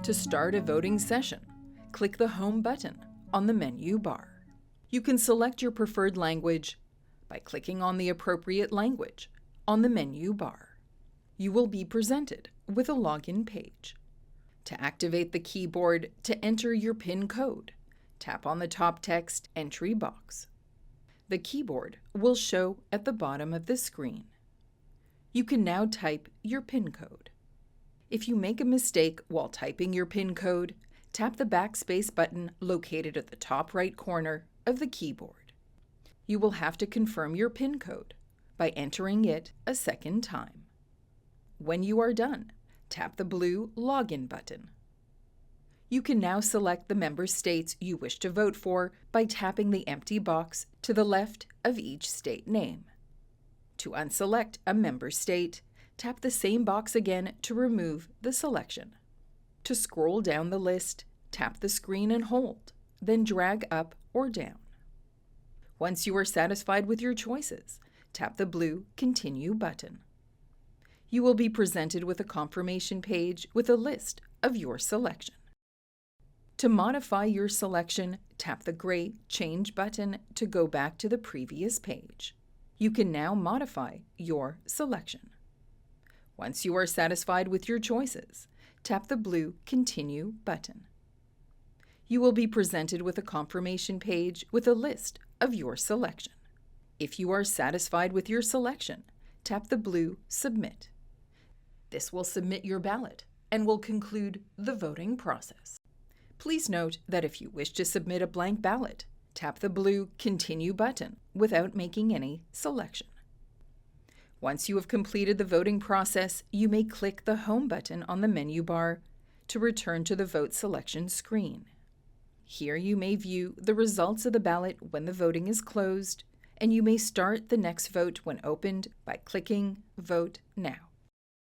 To start a voting session, click the Home button on the menu bar. You can select your preferred language by clicking on the appropriate language on the menu bar. You will be presented with a login page. To activate the keyboard to enter your PIN code, tap on the top text entry box. The keyboard will show at the bottom of the screen. You can now type your PIN code. If you make a mistake while typing your PIN code, tap the backspace button located at the top right corner of the keyboard. You will have to confirm your PIN code by entering it a second time. When you are done, tap the blue Login button. You can now select the member states you wish to vote for by tapping the empty box to the left of each state name. To unselect a member state, tap the same box again to remove the selection. To scroll down the list, tap the screen and hold, then drag up or down. Once you are satisfied with your choices, tap the blue Continue button. You will be presented with a confirmation page with a list of your selection. To modify your selection, tap the gray Change button to go back to the previous page. You can now modify your selection. Once you are satisfied with your choices, tap the blue Continue button. You will be presented with a confirmation page with a list of your selection. If you are satisfied with your selection, tap the blue Submit. This will submit your ballot and will conclude the voting process. Please note that if you wish to submit a blank ballot, tap the blue Continue button without making any selection. Once you have completed the voting process, you may click the Home button on the menu bar to return to the vote selection screen. Here you may view the results of the ballot when the voting is closed, and you may start the next vote when opened by clicking Vote Now.